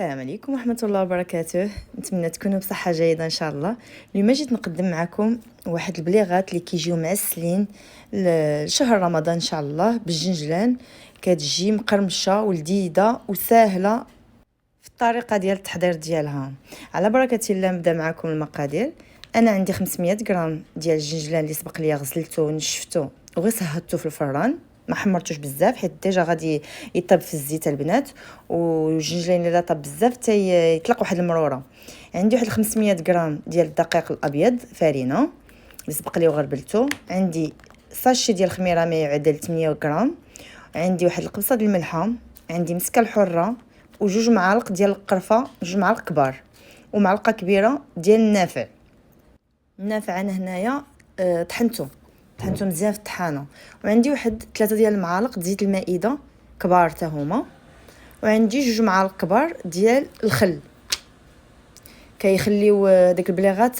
السلام عليكم ورحمة الله وبركاته. نتمنى تكونوا بصحة جيدة إن شاء الله. اليوم جيت نقدم معكم واحد البليغات اللي كيجيو معسلين لشهر رمضان إن شاء الله بالجنجلان. كتجي مقرمشة ولذيذة وسهلة في الطريقة ديال التحضير ديالها. على بركة الله نبدا معكم المقادير. أنا عندي 500 غرام ديال الجنجلان اللي سبق لي غسلته ونشفته وغير صهدته في الفران، ما حمرتوش بزاف حيت ديجا غادي يطيب في الزيت البنات، والجنجلان اللي طاب بزاف يطلق واحد المروره. عندي واحد 500 غرام ديال الدقيق الابيض فارينه اللي سبق لي وغربلته. عندي ساشي ديال الخميره ما يعادل 8 غرام. عندي واحد القبصه ديال الملحه. عندي مسكه الحره وجوج معالق ديال القرفه، جوج معالق كبار، ومعلقه كبيره ديال النافع. النافع انا هنايا طحنته مزيان في الطحانه. وعندي واحد 3 ديال المعالق زيت المائده كبار حتى هما. وعندي جوج معالق كبار ديال الخل. كيخليو داك البلاغات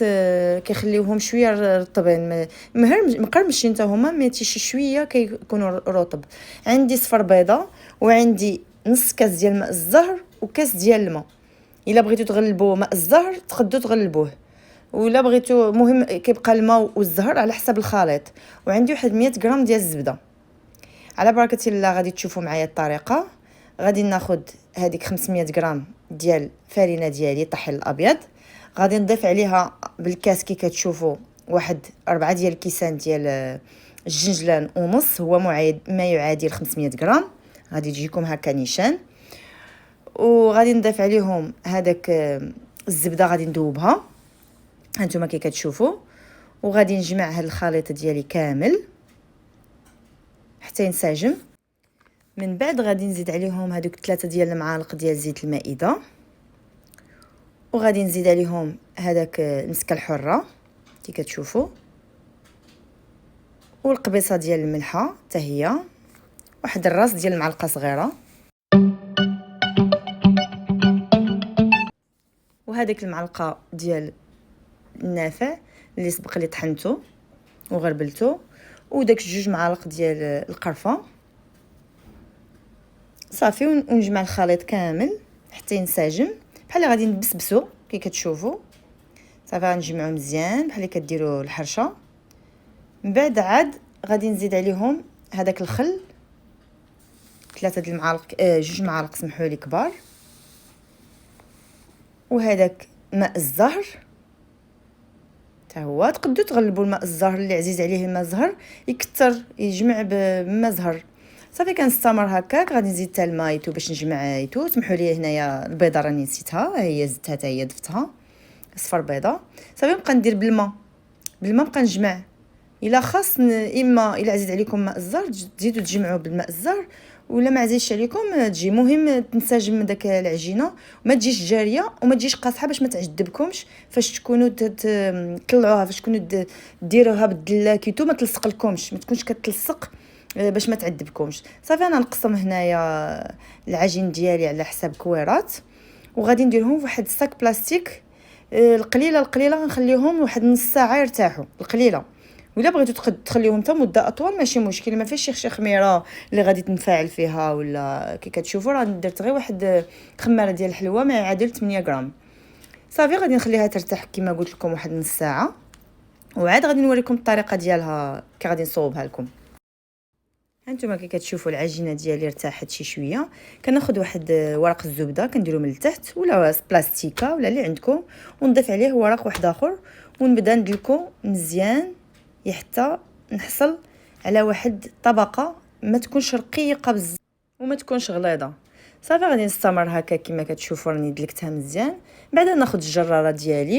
كيخليوهم شويه رطبين مقرمشين حتى هما، ميتي شويه كيكونوا رطب. عندي صفر بيضه، وعندي نص كاس ديال ماء الزهر وكاس ديال الماء. الا بغيتو تغلبوا ماء الزهر تقدروا تغلبوه، ولا بغيتو مهم كيبقى الماء والزهر على حسب الخليط. وعندي واحد 100 غرام ديال الزبده. على بركه الله غادي تشوفوا معايا الطريقه. غادي ناخذ هذيك 500 غرام ديال فرينه ديالي طحين الابيض، غادي نضيف عليها بالكاس كي كتشوفوا واحد 4 ديال الكيسان ديال الجنجلان ونص، هو ما يعادل 500 غرام. غادي يجيكم هكا نيشان. وغادي نضيف عليهم هذاك الزبده، غادي ندوبها هانتوما كي كتشوفوا. وغادي نجمع هاد الخليط ديالي كامل حتى ينسجم. من بعد غادي نزيد عليهم هذوك 3 ديال المعالق ديال زيت المائده، وغادي نزيد عليهم هذاك المسكه الحره كي كتشوفوا، والقبيصه ديال الملحه حتى هي، واحد الراس ديال المعلقه صغيره، وهذيك المعلقه ديال النافع اللي سبق لي طحنته وغربلته، وداك جوج معالق ديال القرفه. صافي ونجمع الخليط كامل حتى ينسجم بحال غادي نبسبسو كي كتشوفوا. صافي غنجمعو مزيان بحال اللي كديروا الحرشه. من بعد عاد غادي نزيد عليهم هذاك الخل 3 د المعالق جوج معالق سمحوا لي كبار، وهذاك ماء الزهر حتى هو. تقدروا تغلبوا الماء الزهر اللي عزيز عليه الماء الزهر يكثر يجمع بماء زهر. صافي كنستمر هكاك. غادي نزيد حتى الماء باش نجمع ايتو. سمحوا لي هنايا البيضه راني نسيتها، هي زدتها حتى هي ضفتها صفر بيضه. صافي نبقى ندير بالماء نبقى نجمع. الا خاص اما الا عزيز عليكم ماء الزهر تزيدوا تجمعوا بالماء الزهر، ولا ما عزيزش عليكم تجي. مهم تنسجم داك العجينه وما تجيش جاريه وما تجيش قاصحه باش ما تعجبكمش فاش تكونوا تطلعوها، فاش تكونوا ديروها بالدلاكيتو ما تلصق لكمش، ما تكونش كتلصق باش ما تعذبكمش. صافي انا نقسم هنايا العجين ديالي على حساب كويرات، وغادي نديرهم في واحد الصاك بلاستيك. القليله غنخليهم واحد نص ساعه يرتاحوا القليله. ولا بغيتو تخليوهم حتى مده اطول ماشي مشكل، ما فيش شي خميره اللي غادي تنفعل فيها. ولا كي كتشوفوا راه درت غير واحد خماره ديال الحلوه ما يعادل 8 غرام. صافي غادي نخليها ترتاح كما قلت لكم واحد نص ساعه، وعاد غادي نوريكم الطريقه ديالها كي غادي نصوبها لكم. هانتوما كي كتشوفوا العجينه ديالي ارتاحت شي شويه. كناخذ واحد ورق الزبده كنديرو من التحت ولا بلاستيكه ولا اللي عندكم، ونضيف عليه ورق واحد اخر، ونبدا ندلكو مزيان حتى نحصل على واحد طبقه ما تكونش رقيقه بزاف وما تكونش غليظه. صافي غادي نستمر هكا كما كتشوفوا راني دلكتها مزيان. بعدا ناخذ الجراره ديالي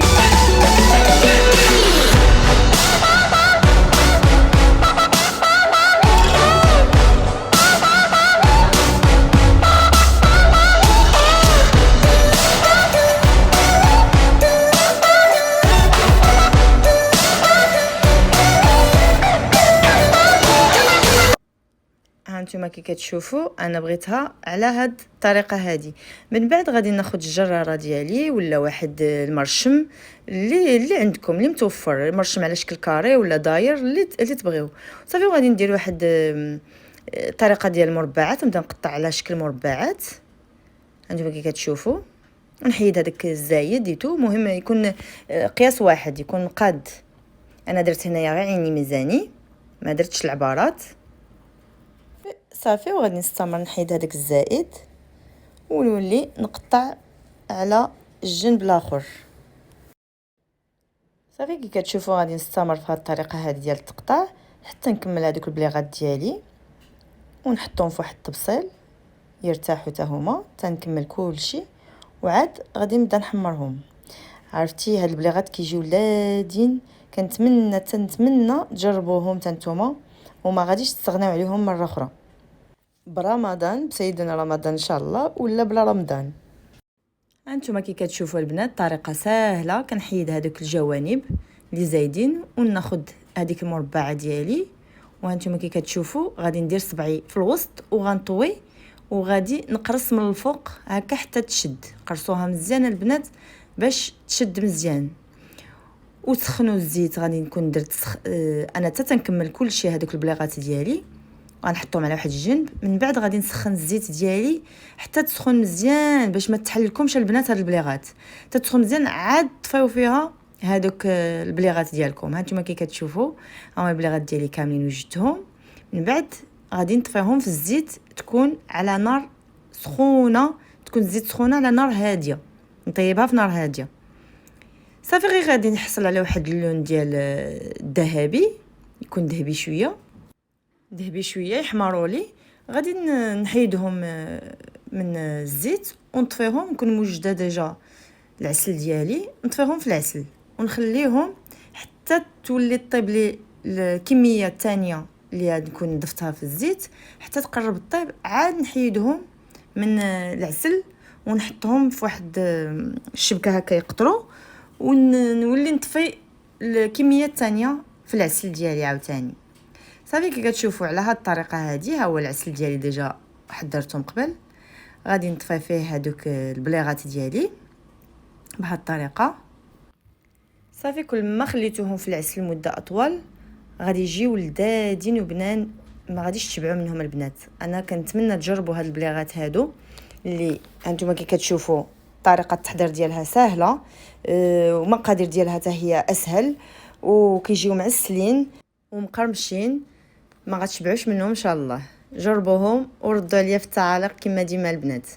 هانتوما كي كتشوفوا انا بغيتها على هاد الطريقه هذه. من بعد غادي ناخذ الجراره ديالي ولا واحد المرشم اللي عندكم اللي متوفر، مرشم على شكل كاري ولا داير اللي تبغيو. صافي غادي ندير واحد الطريقه ديال المربعات، نبدا نقطع على شكل مربعات هانتوما كي كتشوفوا. ونحيد هذاك الزايد ديتو. مهم يكون قياس واحد، يكون قاد. انا درت هنايا غير عيني ميزاني، ما درتش العبارات صافي. وغادي نستمر نحيد هذاك الزائد ونولي نقطع على الجنب الاخر صافي. كي كتشوفوا غادي نستمر في هذه الطريقه هذه ديال التقطاع حتى نكمل هذوك البليغات ديالي ونحطهم في واحد الطبسيل يرتاحوا حتى هما تنكمل كلشي. وعاد غادي نبدا نحمرهم. عرفتي هاد البليغات كيجيو لادين، كنتمنى تجربوهم نتوما وما غاديش تستغناو عليهم مره اخرى برمضان، بسيدنا رمضان ان شاء الله ولا بلا رمضان. هانتوما كي كتشوفوا البنات طريقه سهله. كنحيد هذوك الجوانب اللي زايدين وناخذ هذيك المربعه ديالي. وهانتوما كي كتشوفوا غادي ندير صبعي في الوسط وغنطوي وغادي نقرص من الفوق هكا حتى تشد. قرصوها مزيان البنات باش تشد مزيان. وتسخنوا الزيت. غادي نكون درت انا حتى تنكمل كلشي هذوك البليغات ديالي غنحطهم على واحد الجنب. من بعد غادي نسخن الزيت ديالي حتى تسخن مزيان باش ما تحللكمش البنات هاد البليغات. تسخن مزيان عاد طفيو فيها هذوك البليغات ديالكم. هانتوما كي كتشوفوا ها البليغات ديالي كاملين وجدتهم. من بعد غادي نطفيهم في الزيت، تكون على نار سخونه، تكون الزيت سخونه على نار هاديه، نطيبها في نار هاديه صافي. غير غادي نحصل على واحد اللون ديال الذهبي، يكون ذهبي شويه يحمروا لي. غادي نحيدهم من الزيت ونطفيهم. نكون موجده ديجا العسل ديالي، نطفيهم في العسل ونخليهم حتى تولي طيب لي الكميه الثانيه اللي غادي نكون ضفتها في الزيت حتى تقرب الطيب. عاد نحيدهم من العسل ونحطهم في واحد الشبكه هكا يقطروا، ونولي نطفي الكميه الثانيه في العسل ديالي عاوتاني صافي. كي كتشوفوا على هاد الطريقه هذه، ها هو العسل ديالي ديجا حضرتهم قبل. غادي نطفي فيه هذوك البليغات ديالي بهاد الطريقه صافي. كل ما خليتوهم في العسل مده اطول غادي يجيو لذاذين وبنان، ما غاديش تشبعوا منهم البنات. انا كنتمنى تجربوا هاد البليغات هادو اللي هانتوما كي كتشوفوا طريقه التحضير ديالها سهله ومقادير ديالها حتى هي اسهل، وكيجيو معسلين ومقرمشين، ما غتشبعوش منهم ان شاء الله. جربوهم وردوا عليا في التعاليق كما ديما البنات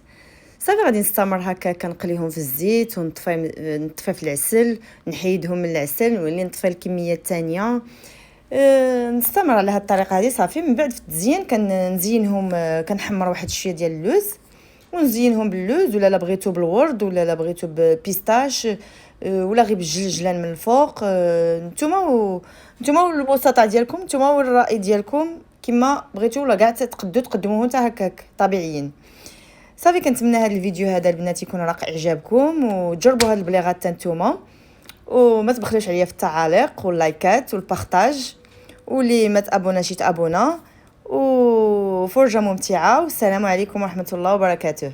صافي. غادي نستمر هكا كنقليهم في الزيت ونطفي في العسل، نحيدهم من العسل نولي نطفي الكميه الثانيه. نستمر على هذه الطريقه هذه صافي. من بعد في التزيين كنزينهم، كنحمر واحد شويه ديال اللوز ونزينهم باللوز، ولا بغيتو بالورد ولا بغيتو ببيستاش ولا غير بالجلجلان من الفوق. نتوما والوسطاء ديالكم، نتوما والراي ديالكم كما بغيتو، ولا كاع تقدموه حتى هكاك طبيعيين صافي. كنتمنى هذا الفيديو هذا البنات يكون راقع اعجابكم وتجربوا هاد البليغات حتى نتوما، وما تبخلوش عليا في التعاليق واللايكات والبارطاج، واللي ما تابوناش يتابونا. وفرجه ممتعه، والسلام عليكم ورحمه الله وبركاته.